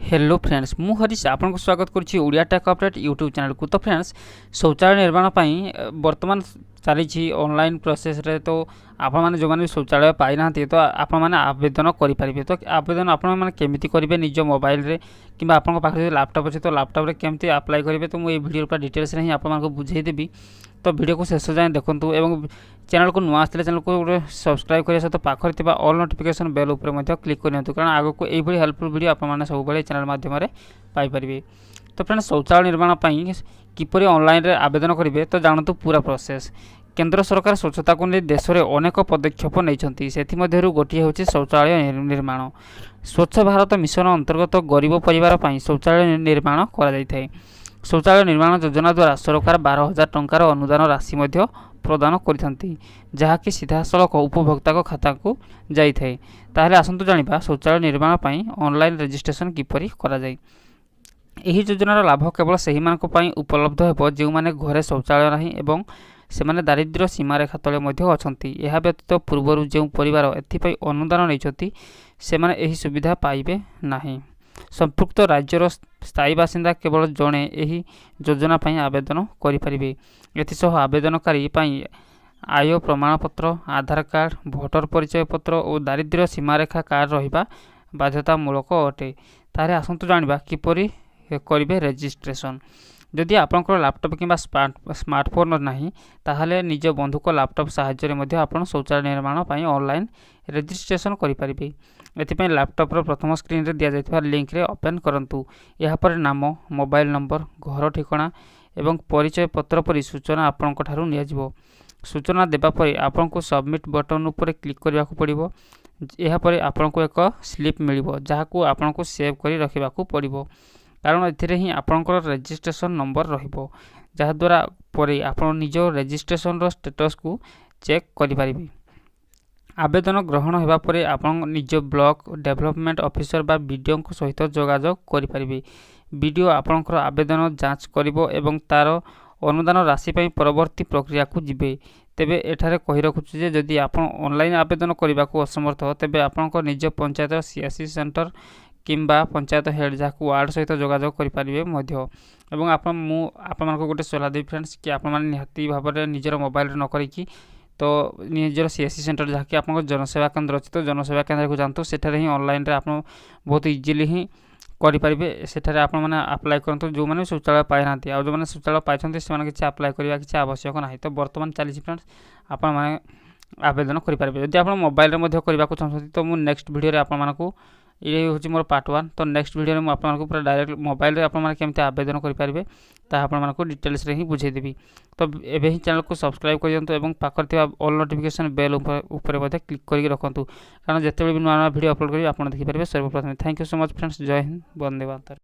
Hello friends मु हरीश आपन को स्वागत करुच्ची Odia tech update YouTube channel को। तो फ्रेंड्स शौचालय निर्माण पाई वर्तमान चली ऑनलाइन प्रोसेस रे। तो आपण माने जो माने शौचालय पाई ना तो आपण माने आवेदन करि परिबे। तो आवेदन आपण माने केमिति करिवे निज मोबाइल रे किबा आपण को पाखरे लैपटॉप अछि तो लैपटॉप रे केमिति अप्लाई करिवे। तो मु ए वीडियो पर डिटेल्स रे ही आपण माने को बुझाई देबी। तो वीडियो को शेष जाए देखंतु एवं चैनल को नुआ आसले चैनल को सब्सक्राइब करिया सहित पाखरे थिबा ऑल नोटिफिकेशन बेल ऊपर मध्ये क्लिक करनियंतु, कारण आगो को एई भली हेल्पफुल वीडियो आपण माने सब बेले चैनल माध्यम रे पाई परिबे। तो फ्रेंड्स शौचालय निर्माण पाई किपरि ऑनलाइन रे आवेदन करिवे तो जानतु पूरा प्रोसेस। केंद्र सरकार स्वच्छता को नहीं देश में अनेक पदक्षेप नहीं से गोटे हूँ शौचालय निर्माण। स्वच्छ भारत मिशन अंतर्गत गरीब परिवार पाई शौचालय निर्माण कर शौचालय निर्माण योजना द्वारा सरकार 12,000 टंकार अनुदान राशि प्रदान करथंती, जहाँकि सीधासलख उपभोक्ता को खाता को जाइए। ताहले आसंतु जानिबा शौचालय निर्माण पाई ऑनलाइन रजिस्ट्रेशन किपरि करा जाय। एही योजनार लाभ केवल सही मानक पाई उपलब्ध हेबो जे माने घरे शौचालय नाही एवं सेमाने दारिद्र्य सीमारेखा तले मध्य अछंती। एहा व्यतीत पूर्वरु जे परिवार एथिपाई अनुदान नैछंती सेमाने एही सुविधा पाइबे नाही। संपुक्त राज्यर स्थायी बासिंदा केवल जणे एही योजना पाई आवेदन करि परिबे। एथिसह आवेदनकारी पाई आय प्रमाणपत्र, आधार कार्ड, भोटर परिचय पत्र और दारिद्र्य सीमारेखा कार्ड रहिबा बाध्यतामूलक अटे। तारे आसंतु जानिबा किपरि करिवे रजिस्ट्रेशन। जदि आपनकर लैपटॉप किंबा स्मार्टफोन नहीं ताहले निज बंधु को लैपटॉप साहाय्य मध्ये आपण शौचालय निर्माण पाई ऑनलाइन रजिस्ट्रेशन करि परिबे। एथिपाई लैपटॉप रो प्रथम स्क्रीन रे दिया जायथिबा लिंक रे ओपन करंतु। यहाँ पर नाम, मोबाइल नंबर, घर ठिकाना एवं परिचय पत्र परि सूचना आपनक ठारू निया जिवो। सूचना देबा परे आपनको सबमिट बटन ऊपर क्लिक करबा को पड़िबो। एहा परे आपनको एक स्लिप मिलिबो जाहाकू आपनको सेव करि रखिबा को पड़िबो, कारण एथिरे ही आपनकर रजिस्ट्रेशन नंबर रहिबो, जहा द्वारा परे आपण निज रजिस्ट्रेशन रो स्टेटस को चेक करि परिबे। आवेदन ग्रहण हेबा परे आपण निज ब्लॉक डेवलपमेंट ऑफिसर बा बीडीओ को सहित जोगाजोग करि परिबे। बीडीओ आपनकर आवेदन जांच करिवो एवं तार अनुदान राशि पई परवर्ती प्रक्रिया को जिबे। तेबे एठारे कहि रखुछु जे जदि आपण ऑनलाइन आवेदन करिबा को असमर्थ तेबे आपनकर निज पंचायत सीएससी सेंटर किंबा पंचायत हेड जहाँ वार्ड सहित जोगाजोग करें मध्य। एवं आपण गोटे सलाह देवी फ्रेंड्स कि आपण मैंने निहाती भाव में निजर मोबाइल न करी तो निजर सीएससी सेंटर जहाँ कि आप जनसेवा केन्द्र अच्छी तो जनसेवा केन्द्र को जातु सेठारे ही ऑनलाइन रे आप बहुत इजिली ही करेंगे। सेठारे आपण मैंने अप्लाई करूँ जो मैंने शौचालय पाई ना आ जो मैंने शौचालय पाई से किसी अप्लाई करवा किसी आवश्यक ना। तो बर्तमान चली फ्रेंड्स आपण मैंने आवेदन करेंगे। जब आप मोबाइल में करने को चाहते तो मुझे नेक्स्ट वीडियो आपको ये हूँ मोर पार्ट 1। तो नेक्स्ट वीडियो में आपको पूरा डायरेक्ट मोबाइल रे आपन माने केमते आवेदन करि पारिबे ता आपन मानको डिटेल्स रे ही बुझाई देबी। तो एबे ही चैनल को सब्सक्राइब कर दियंतु एवं पाखर थिबा ऑल नोटिफिकेशन बेल ऊपर मध्ये क्लिक करके रखंतु, कारण जेतेबेले भी नवा वीडियो अपलोड करी आपन देखि पारिबे सर्वप्रथम। Thank you so much friends. जय हिंद, वंदे मातरम।